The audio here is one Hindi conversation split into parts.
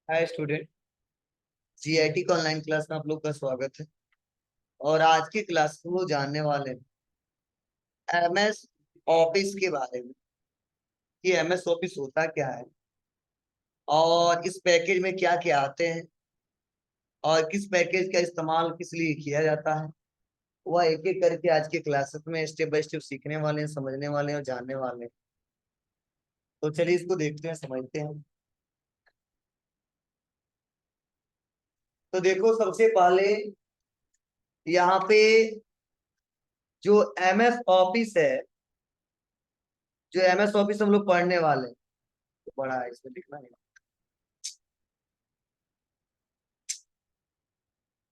Hi student. जीआईटी का ऑनलाइन क्लास में आप लोग का स्वागत है। और आज की क्लास में वो जानने वाले हैं एमएस ऑफिस के बारे में कि एमएस ऑफिस होता क्या है और इस पैकेज में क्या क्या आते हैं और किस पैकेज का इस्तेमाल किस लिए किया जाता है। वह एक एक करके आज के क्लासेस में स्टेप बाय स्टेप सीखने वाले हैं, समझने वाले हैं और जानने वाले हैं। तो चलिए इसको देखते हैं, समझते हैं। तो देखो, सबसे पहले यहाँ पे जो एमएस ऑफिस है, जो एमएस ऑफिस हम लोग पढ़ने वाले हैं, तो बड़ा है, इसमें लिखना है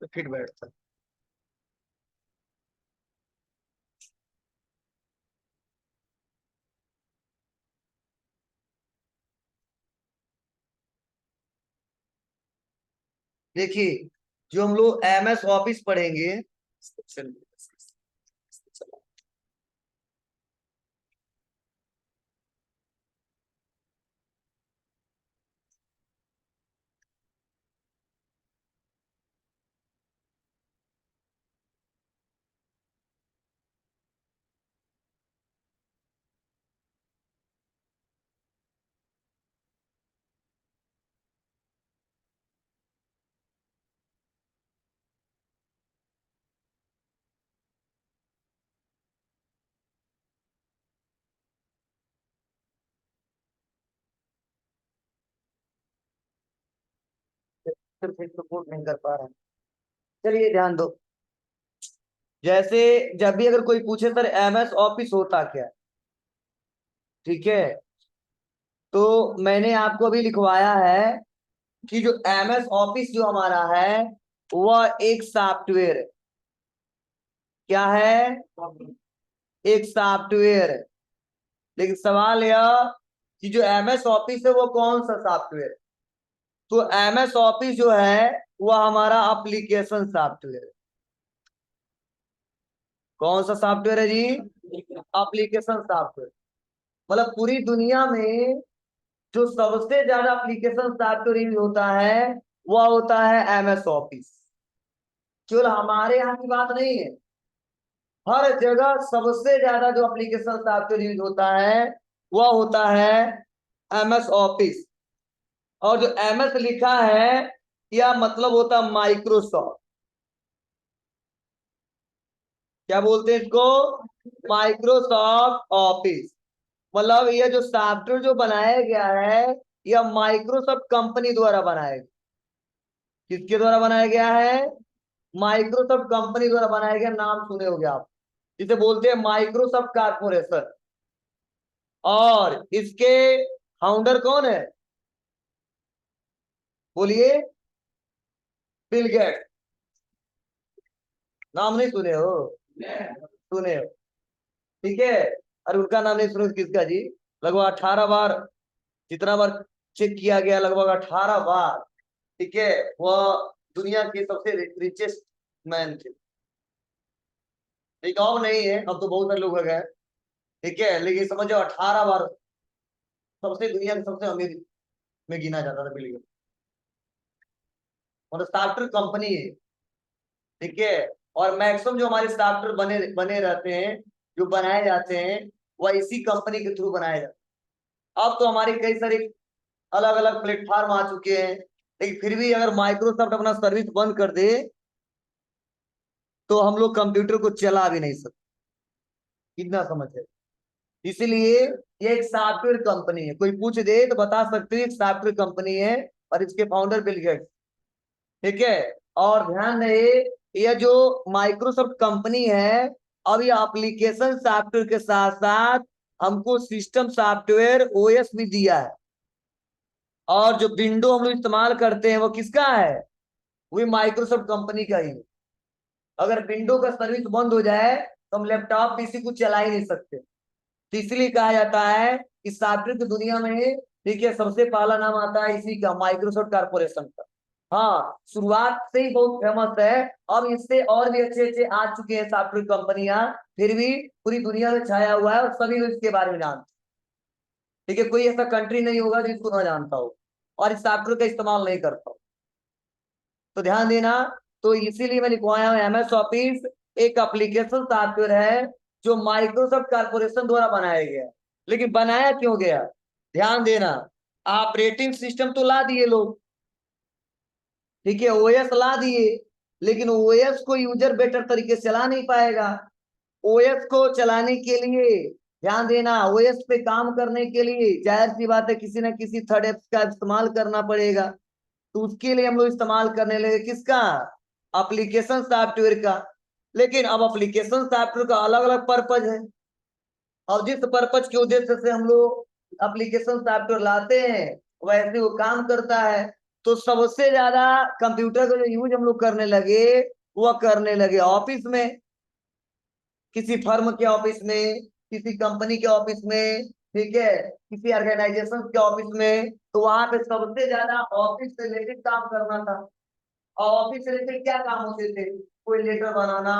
तो फिट बैठता है। देखिए, जो हम लोग एमएस ऑफिस पढ़ेंगे, फिर सपोर्ट नहीं कर पा रहे हैं। चलिए ध्यान दो। जैसे जब भी अगर कोई पूछे सर एमएस ऑफिस होता क्या है, ठीक है, तो मैंने आपको अभी लिखवाया है कि जो एमएस ऑफिस जो हमारा है वह एक सॉफ्टवेयर है। क्या है? एक सॉफ्टवेयर है। लेकिन सवाल यह कि जो एमएस ऑफिस है वो कौन सा सॉफ्टवेयर है? तो एमएस ऑफिस जो है वह हमारा एप्लीकेशन सॉफ्टवेयर है। कौन सा सॉफ्टवेयर है जी? Application software. मतलब पूरी दुनिया में जो सबसे ज्यादा एप्लीकेशन सॉफ्टवेयर यूज होता है वह होता है एमएस ऑफिस। केवल हमारे यहाँ की बात नहीं है, हर जगह सबसे ज्यादा जो एप्लीकेशन सॉफ्टवेयर यूज होता है वह होता है एमएस ऑफिस। और जो एमएस लिखा है यह मतलब होता है माइक्रोसॉफ्ट। क्या बोलते हैं इसको? Microsoft office. मतलब यह जो सॉफ्टवेयर जो बनाया गया है यह माइक्रोसॉफ्ट कंपनी द्वारा बनाया गया। किसके द्वारा बनाया गया है? माइक्रोसॉफ्ट कंपनी द्वारा बनाया गया। नाम सुने होंगे आप, जिसे बोलते हैं माइक्रोसॉफ्ट कारपोरेशन। और इसके फाउंडर कौन है? बोलिए। Bill Gates. नाम नहीं सुने हो? सुने हो, ठीक है। और उनका नाम नहीं सुने तो किसका जी? लगभग 18 बार, जितना बार चेक किया गया, लगभग 18 बार, ठीक है। वह दुनिया के सबसे रिचेस्ट मैन थे। एक अब नहीं है, अब तो बहुत सारे लोग हो गए, ठीक है, लेकिन समझो 18 बार सबसे दुनिया के सबसे अमीर में गिना जाता था बिल गेट्स। मतलब सॉफ्टवेयर कंपनी है, ठीक है। और मैक्सिमम जो हमारे सॉफ्टवेयर बने बने रहते हैं, जो बनाए जाते हैं, वह इसी कंपनी के थ्रू बनाए जाते हैं। अब तो हमारे कई सारे अलग अलग प्लेटफॉर्म आ चुके हैं, लेकिन फिर भी अगर माइक्रोसॉफ्ट अपना सर्विस बंद कर दे तो हम लोग कंप्यूटर को चला भी नहीं सकते। कितना समझ है? इसलिए ये एक सॉफ्टवेयर कंपनी है। कोई पूछ दे तो बता सकते हैं सॉफ्टवेयर कंपनी है और इसके फाउंडर बिल गेट्स, ठीक है। और ध्यान रहे, यह जो माइक्रोसॉफ्ट कंपनी है, अब ये एप्लीकेशन सॉफ्टवेयर के साथ साथ हमको सिस्टम सॉफ्टवेयर ओएस भी दिया है। और जो विंडो हम लोग इस्तेमाल करते हैं वो किसका है? वही माइक्रोसॉफ्ट कंपनी का ही है। अगर विंडो का सर्विस बंद हो जाए तो हम लैपटॉप पीसी को चला ही नहीं सकते। तो इसलिए कहा जाता है कि सॉफ्टवेयर की दुनिया में, ठीक है, सबसे पहला नाम आता है इसी का, माइक्रोसॉफ्ट कारपोरेशन का। हाँ, शुरुआत से ही बहुत फेमस है। अब इससे और भी अच्छे अच्छे आ चुके हैं सॉफ्टवेयर कंपनियां, फिर भी पूरी दुनिया में छाया हुआ है और सभी लोग इसके बारे में जानते हैं। ठीक है, कोई ऐसा कंट्री नहीं होगा जिसको ना जानता हो। और इस सॉफ्टवेयर का इस्तेमाल नहीं करता हूं। तो ध्यान देना। तो इसीलिए मैं लिखवाया हूं एमएस ऑफिस एक एप्लीकेशन सॉफ्टवेयर है जो माइक्रोसॉफ्ट कॉर्पोरेशन द्वारा बनाया गया। लेकिन बनाया क्यों गया, ध्यान देना। ऑपरेटिंग सिस्टम तो ला दिए लोग, ठीक है, ओएस ला दिए, लेकिन ओएस को यूजर बेटर तरीके से चला नहीं पाएगा। ओएस को चलाने के लिए ध्यान देना, ओएस पे काम करने के लिए जाहिर सी बात है किसी ना किसी थर्ड ऐप्स का इस्तेमाल करना पड़ेगा। तो उसके लिए हम लोग इस्तेमाल करने लगे किसका, एप्लीकेशन सॉफ्टवेयर का। लेकिन अब एप्लीकेशन सॉफ्टवेयर का अलग अलग पर्पज है, और जिस पर्पज के उद्देश्य से हम लोग एप्लीकेशन सॉफ्टवेयर लाते हैं वैसे वो काम करता है। तो सबसे ज्यादा कंप्यूटर का जो यूज हम लोग करने लगे वह करने लगे ऑफिस में, किसी फर्म के ऑफिस में, किसी कंपनी के ऑफिस में, ठीक है, किसी ऑर्गेनाइजेशन के ऑफिस में। तो वहां पे सबसे ज्यादा ऑफिस से रिलेटेड काम करना था। और ऑफिस से रिलेटेड क्या काम होते थे, कोई लेटर बनाना,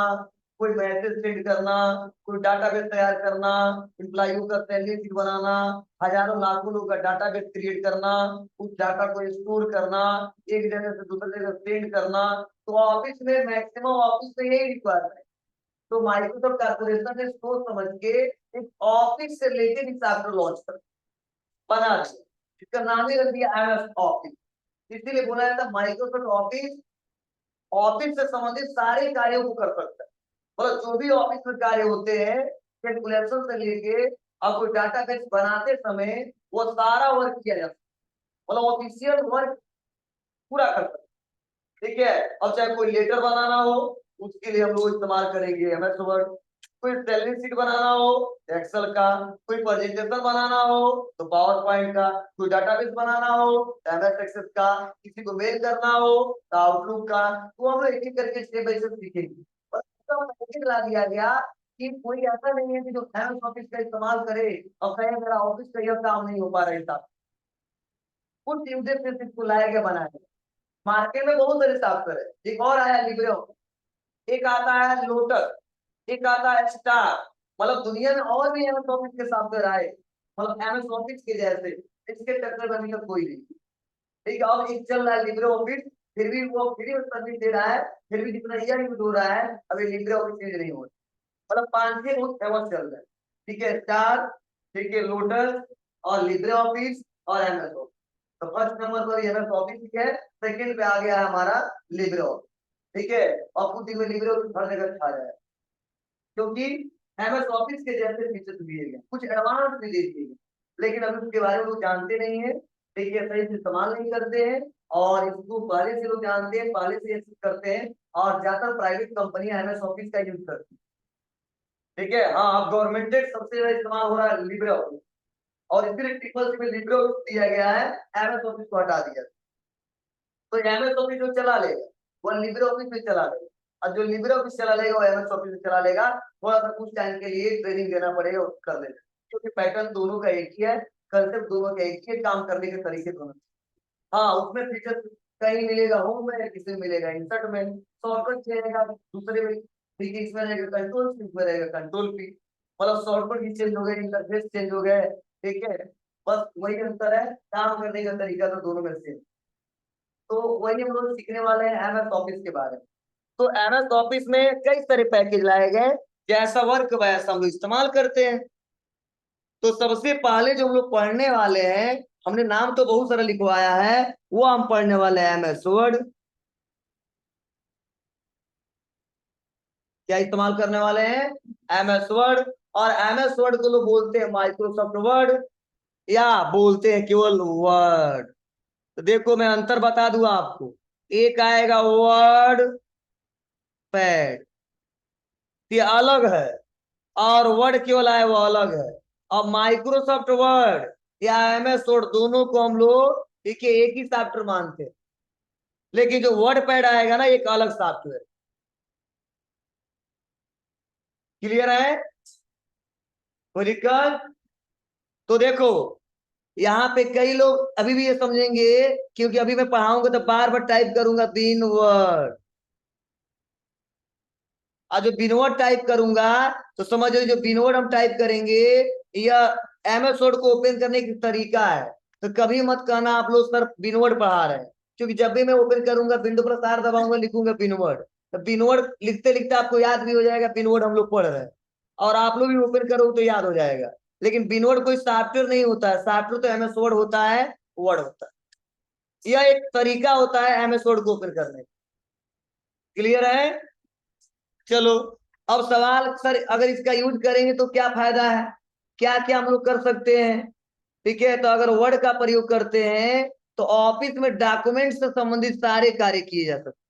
कोई मैसेज सेंड करना, कोई डाटाबेस तैयार करना, एम्प्लॉइयों का सैलरी शीट बनाना, हजारों लाखों लोगों का डाटाबेस क्रिएट करना, उस डाटा को स्टोर करना, एक जगह से दूसरी जगह सेंड करना। तो ऑफिस में मैक्सिमम ऑफिस में यही रिक्वायरमेंट। तो माइक्रोसॉफ्ट कॉर्पोरेशन ने सोच समझ के एक ऑफिस से रिलेटेड सॉफ्टवेयर लॉन्च कर बना दिया, जिसका नाम ही रख दिया एमएस ऑफिस। इसीलिए बोला जाता है माइक्रोसॉफ्ट ऑफिस ऑफिस से संबंधित सारे कार्यों को कर सकता है। मतलब जो भी ऑफिस में कार्य होते हैं, कैलकुलेशन से लेके अब कोई डाटाबेस बनाते समय वो सारा वर्क किया जाता है, मतलब ऑफिशियल वर्क पूरा कर सकता है। ठीक है, अब चाहे कोई लेटर बनाना हो उसके लिए हम लोग इस्तेमाल करेंगे एमएस वर्ड, कोई सैलरी शीट बनाना हो एक्सेल का, कोई प्रेजेंटेशन बनाना हो तो पावर पॉइंट का, कोई डाटाबेस बनाना हो एमएस एक्सेस का, किसी को मेल करना हो तो आउटलुक का। तो हम लोग एक एक करके स्टेप बाय स्टेप सीखेंगे। बस इसका मतलब ला दिया गया कि कोई ऐसा नहीं है कि जो एमएस ऑफिस का इस्तेमाल करे और कहे मेरा ऑफिस का यह काम नहीं हो पा रहा है। कुछ यूजर से इसको लाया गया बनाया गया। मार्केट में बहुत सारे सॉफ्टवेयर है, एक और आया लिब्रे ऑफिस, एक आता है लोटस, एक आता है स्टार। मतलब दुनिया में और भी एमएस ऑफिस के सॉफ्टवेयर आए, मतलब एमएस ऑफिस के जैसे, इसके टक्कर में अभी तक कोई नहीं। ठीक है, अब एक चल रहा है लिब्रे ऑफिस, फिर भी वो फ्री में सर्विस दे रहा है, फिर भी जितना यह यूज हो रहा है अभी लिब्रे ऑफिस यूज नहीं हो रहा। मतलब 5-6 बहुत फेमस चल रहा है। ठीक है, स्टार, ठीक है, लोटस और लिब्रे ऑफिस और एमएस ऑफिस। तो फर्स्ट नंबर पर एमएस ऑफिस है, सेकंड पे आ गया है हमारा लिब्रे ऑफिस। ठीक है, और कुछ दिन में लिब्रे ऑफिस हर जगह छा जाए, क्योंकि एमएस ऑफिस के जैसे फीचर्स दिए गए, कुछ एडवांस भी दे दिए गए, लेकिन अभी उसके बारे में लोग जानते नहीं है। ठीक है, सही से इस्तेमाल नहीं करते हैं, और इसको पहले से लोग जानते हैं, पहले से एक्सेस करते हैं, और ज्यादातर प्राइवेट कंपनियां एमएस ऑफिस का यूज करती है। ठीक है, हाँ, अब गवर्नमेंटेड सबसे ज्यादा इस्तेमाल हो रहा है लिब्रे ऑफिस, और इसलिए ट्रिपल सी में लिब्रे ऑफिस दिया गया है, एमएस ऑफिस को हटा दिया। तो एमएस ऑफिस जो चला लेगा वो लिब्रे ऑफिस में चला लेगा, और जो लिब्रे ऑफिस चला लेगा वो एमएस ऑफिस में चला लेगा। थोड़ा सा कुछ टाइम के लिए ट्रेनिंग देना पड़ेगा, कर लेना, क्योंकि पैटर्न दोनों का एक ही है, कंसेप्ट दोनों का एक ही है, काम करने के तरीके दोनों। हाँ, उसमें फीचर कहीं मिलेगा होम में, किसी में मिलेगा इंसर्ट में, शॉर्टकट रहेगा दूसरे में। ठीक है, इसमें रहेगा कंट्रोल पी, इसमें रहेगा कंट्रोल पी, मतलब शॉर्टकट ही चेंज हो गए, इंटरफेस चेंज हो गए। ठीक है, बस वही अंतर है, काम करने का तरीका तो दोनों में सेम। तो वही हम लोग सीखने वाले हैं एमएस ऑफिस के बारे में। तो एमएस ऑफिस में कई सारे पैकेज लाए गए, जैसा वर्क वैसा हम लोग इस्तेमाल करते हैं। तो सबसे पहले जो हम लोग पढ़ने वाले हैं, हमने नाम तो बहुत सारा लिखवाया है, वो हम पढ़ने वाले हैं एमएस वर्ड। क्या इस्तेमाल करने वाले हैं, एमएस वर्ड। और एमएस वर्ड को लोग बोलते हैं माइक्रोसॉफ्ट वर्ड, या बोलते हैं केवल वर्ड। तो देखो मैं अंतर बता दूं आपको, एक आएगा वर्ड पैड, ये अलग है, और वर्ड केवल आए वो अलग है। और माइक्रोसॉफ्ट वर्ड या एमएस वर्ड दोनों को हम लोग एक ही सॉफ्टवेयर मानते हैं, लेकिन जो वर्ड पैड आएगा ना एक अलग सॉफ्टवेयर। क्लियर है, कोई दिक्कत? तो देखो यहाँ पे कई लोग अभी भी ये समझेंगे, क्योंकि अभी मैं पढ़ाऊंगा तो बार बार टाइप करूंगा 3 वर्ड, और जो बिनवर्ड टाइप करूंगा तो समझ लो जो बिनवर्ड हम टाइप करेंगे यह एमएस वर्ड को ओपन करने की तरीका है। तो कभी मत कहना आप लोग सर विनवर्ड पढ़ा रहे हैं, क्योंकि जब भी मैं ओपन करूंगा विंडो प्लस आर दबाऊंगा लिखूंगा विनवर्ड, तो विनवर्ड लिखते लिखते आपको याद भी हो जाएगा विनवर्ड हम लोग पढ़ रहे हैं, और आप लोग भी ओपन करोगे तो याद हो जाएगा। लेकिन विनवर्ड कोई सॉफ्टवेयर नहीं होता है, सॉफ्टवेयर तो एमएस वर्ड होता है, वर्ड होता है। यह एक तरीका होता है एमएस वर्ड को ओपन करने का। क्लियर है? चलो, अब सवाल सर अगर इसका यूज करेंगे तो क्या फायदा है, क्या क्या हम लोग कर सकते हैं? ठीक है, तो अगर वर्ड का प्रयोग करते हैं तो ऑफिस में डॉक्यूमेंट से संबंधित सारे कार्य किए जा सकते,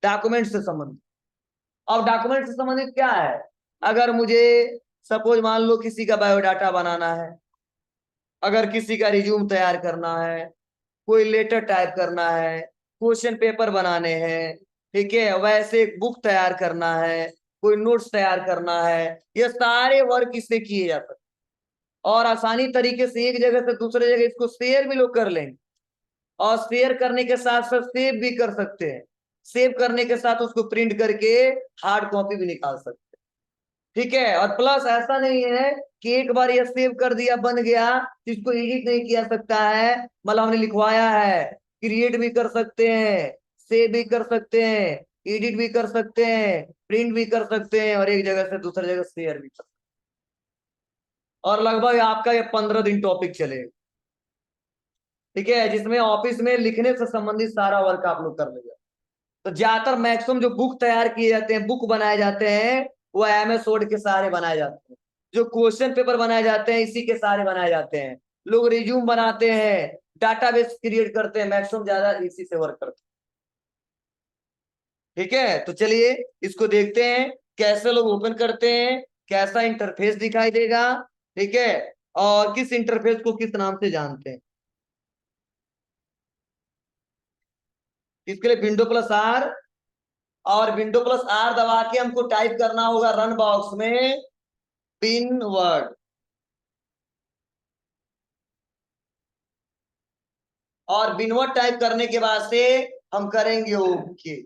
डॉक्यूमेंट से संबंधित। अब डॉक्यूमेंट से संबंधित क्या है? अगर मुझे सपोज मान लो किसी का बायोडाटा बनाना है, अगर किसी का रिज्यूम तैयार करना है, कोई लेटर टाइप करना है, क्वेश्चन पेपर बनाने हैं, ठीक है, वैसे एक बुक तैयार करना है, कोई नोट्स तैयार करना है, ये सारे वर्क इससे किए जा सकते, और आसानी तरीके से एक जगह से दूसरे जगह इसको शेयर भी लोग कर लेंगे, और शेयर करने के साथ साथ सेव भी कर सकते हैं, सेव करने के साथ उसको प्रिंट करके हार्ड कॉपी भी निकाल सकते हैं। ठीक है, और प्लस ऐसा नहीं है कि एक बार ये सेव कर दिया बन गया, इसको एडिट नहीं किया सकता है, मतलब हमने लिखवाया है, क्रिएट भी कर सकते हैं, सेव भी कर सकते हैं, एडिट भी कर सकते हैं, प्रिंट भी कर सकते हैं, और एक जगह से दूसरी जगह शेयर भी कर सकते हैं। और लगभग आपका ये 15 दिन टॉपिक चलेगा, ठीक है, जिसमें ऑफिस में लिखने से संबंधित सारा वर्क आप लोग कर लेगा। तो ज्यादातर मैक्सिमम जो बुक तैयार किए जाते हैं, बुक बनाए जाते हैं, वो एमएस वर्ड के सहारे बनाए जाते हैं। जो क्वेश्चन पेपर बनाए जाते हैं इसी के सहारे बनाए जाते हैं। लोग रिज्यूम बनाते हैं, डाटाबेस क्रिएट करते हैं, मैक्सिमम ज्यादा इसी से वर्क करते हैं। ठीक है, तो चलिए इसको देखते हैं कैसे लोग ओपन करते हैं, कैसा इंटरफेस दिखाई देगा, ठीक है, और किस इंटरफेस को किस नाम से जानते हैं। इसके लिए विंडो प्लस आर, और विंडो प्लस आर दबा के हमको टाइप करना होगा रन बॉक्स में पिन वर्ड, और विनवर्ड टाइप करने के बाद से हम करेंगे ओके।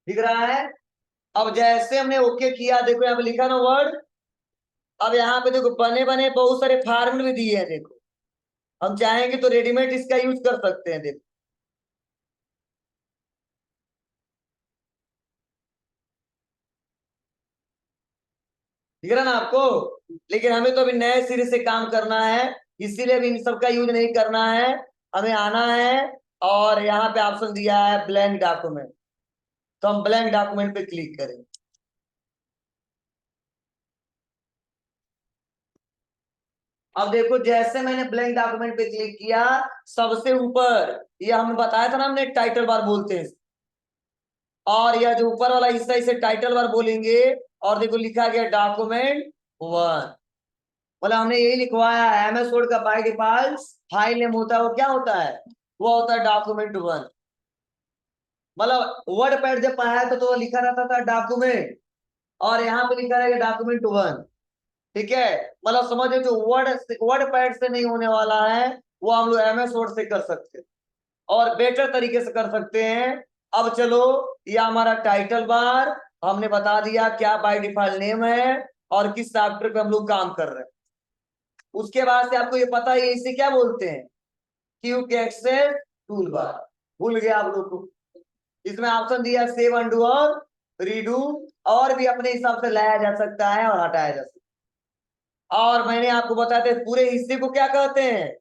दिख रहा है? अब जैसे हमने ओके किया, देखो यहाँ पे लिखा ना वर्ड, अब यहाँ पे देखो बने बने बहुत सारे फार्मूले भी दिए हैं, देखो हम चाहेंगे तो रेडीमेड इसका यूज कर सकते हैं, देखो दिख रहा ना आपको। लेकिन हमें तो अभी नए सिरे से काम करना है, इसीलिए अभी इन सब का यूज नहीं करना है, हमें आना है, और यहाँ पे ऑप्शन दिया है ब्लैंक डॉक्यूमेंट, तो हम ब्लैंक डॉक्यूमेंट पे क्लिक करें। अब देखो जैसे मैंने ब्लैंक डॉक्यूमेंट पे क्लिक किया, सबसे ऊपर ये हमें बताया था ना, हमने टाइटल बार बोलते हैं, और यह जो ऊपर वाला हिस्सा इसे टाइटल बार बोलेंगे, और देखो लिखा गया डॉक्यूमेंट वन, मतलब हमने यही लिखवाया है, एमएस वर्ड का बाय डिफॉल्ट फाइल नेम होता है, वो क्या होता है, वो होता है डॉक्यूमेंट वन। मतलब वर्ड पैड जब पढ़ाया तो लिखा रहता था डॉक्यूमेंट, और यहाँ पे लिखा रहेगा डॉक्यूमेंट वन। ठीक है, मतलब समझो जो वर्ड वर्ड पैड से नहीं होने वाला है, वो हम लोग एमएस वर्ड से कर सकते हैं, और बेटर तरीके से कर सकते हैं। अब चलो, ये हमारा टाइटल बार हमने बता दिया क्या बाय डिफॉल्ट नेम है, और किस सॉफ्टवेयर पे हम लोग काम कर रहे हैं। उसके बाद से आपको ये पता है इसे क्या बोलते हैं, क्यूक एक्सेस टूल बार। भूल गया आप लोग को, इसमें ऑप्शन दिया सेव अंडू और रीडू, और भी अपने हिसाब से लाया जा सकता है और हटाया जा सकता है। और मैंने आपको बताते पूरे हिस्से को क्या कहते हैं,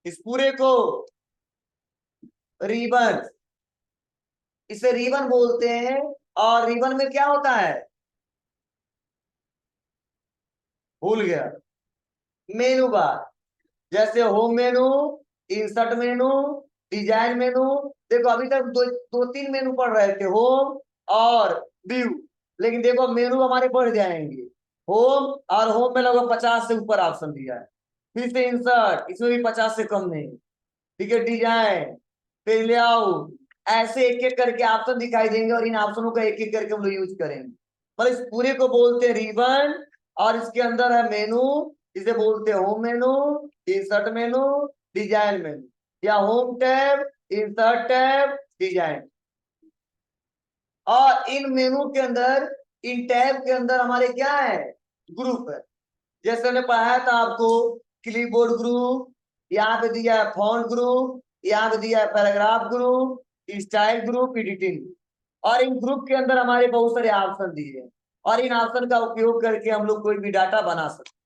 इस पूरे को रिबन, इसे रिबन बोलते हैं। और रिबन में क्या होता है, भूल गया, मेनू बार, जैसे home menu, insert menu, design मेनू। देखो अभी तक दो तीन मेनू पढ़ रहे थे, होम और व्यू, लेकिन देखो मेनू हमारे बढ़ जाएंगे। होम, और होम में लगभग 50 से ऊपर ऑप्शन दिया है, फिर से इंसर्ट, इसमें भी 50 से कम नहीं। ठीक है, डिजाइन, फिर लेआउट, ऐसे एक एक करके ऑप्शन दिखाई देंगे, और इन ऑप्शनों का एक एक करके हम लोग यूज करेंगे। मतलब इस पूरे को बोलते हैं रिबन, और इसके अंदर है मेनू, इसे बोलते हैं home menu, insert menu, design menu, या home tab, insert tab, design. और इन मेनू के अंदर, इन टैब के अंदर हमारे क्या है, ग्रुप है। जैसे हमने पढ़ाया था आपको, क्लिपबोर्ड ग्रुप, यहाँ पे दिया है फॉन्ट ग्रुप, यहाँ पे दिया है paragraph group, style group, editing. और इन ग्रुप के अंदर हमारे बहुत सारे ऑप्शन दिए हैं, और इन ऑप्शन का उपयोग करके हम लोग कोई भी डाटा बना सकते।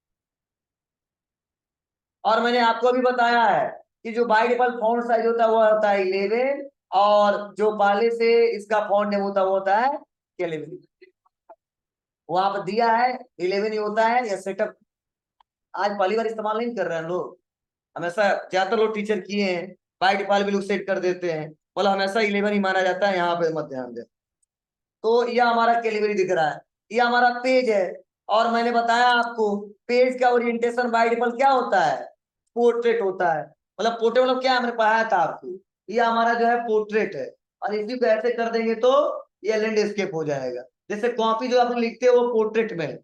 और मैंने आपको भी बताया है कि जो बाय डिफॉल्ट फॉन्ट साइज होता है वो होता है 11, और जो पहले से इसका फॉन्ट नेम होता है वो होता है 11। वहां पर दिया है 11 ही होता है, या सेटअप आज पहली बार इस्तेमाल नहीं कर रहे हैं लोग, हमेशा ज्यादातर लोग टीचर किए हैं, बाय डिफॉल्ट भी लोग सेट कर देते हैं, बोला हमेशा 11 ही माना जाता है, यहाँ पे मत ध्यान दे। तो यह हमारा कैलिबरी दिख रहा है, ये हमारा पेज है। और मैंने बताया आपको पेज का ओरिएंटेशन बाय डिफॉल्ट क्या होता है, पोर्ट्रेट होता है। मतलब पोर्ट्रेट मतलब क्या, मैंने पढ़ाया था आपको, ये हमारा जो है पोर्ट्रेट है। और इसी को ऐसे कर देंगे तो ये लैंडस्केप हो जाएगा। जैसे कॉपी जो आप लिखते हो वो पोर्ट्रेट में है,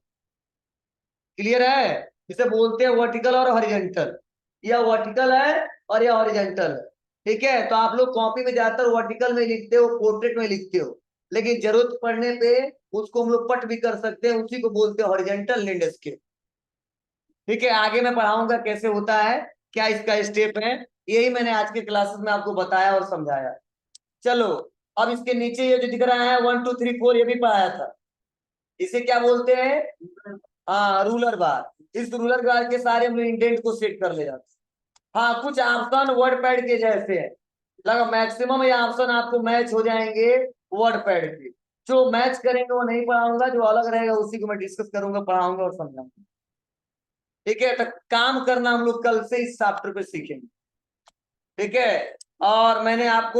क्लियर है। इसे बोलते हैं वर्टिकल और हॉरिजॉन्टल, या वर्टिकल है और या हॉरिजॉन्टल है। ठीक है, तो आप लोग कॉपी में ज्यादातर वर्टिकल में लिखते हो, पोर्ट्रेट में लिखते हो, लेकिन जरूरत पड़ने पे उसको हम लोग पट भी कर सकते हैं, उसी को बोलते हैं हॉरिजॉन्टल लैंडस्केप। ठीक है, आगे मैं पढ़ाऊंगा कैसे होता है, क्या इसका स्टेप है। यही मैंने आज के क्लासेस में आपको बताया और समझाया। चलो, अब इसके नीचे ये जो दिख रहा है 1 2 3 4, ये भी पढ़ाया था। इसे क्या बोलते हैं, हाँ रूलर बार। इस रूलर बार के सारे हम लोग इंडेंट को सेट कर ले जाते हैं। हाँ, कुछ ऑप्शन वर्ड पैड के जैसे है, लगा मैक्सिमम ये ऑप्शन आपको मैच हो जाएंगे वर्ड पैड के। जो मैच करेंगे वो नहीं पढ़ाऊंगा, जो अलग रहेगा उसी को मैं डिस्कस करूंगा, पढ़ाऊंगा और समझाऊंगा। ठीक है, तो काम करना हम लोग कल से इस सॉफ्टवेयर पे सीखेंगे। ठीक है, और मैंने आपको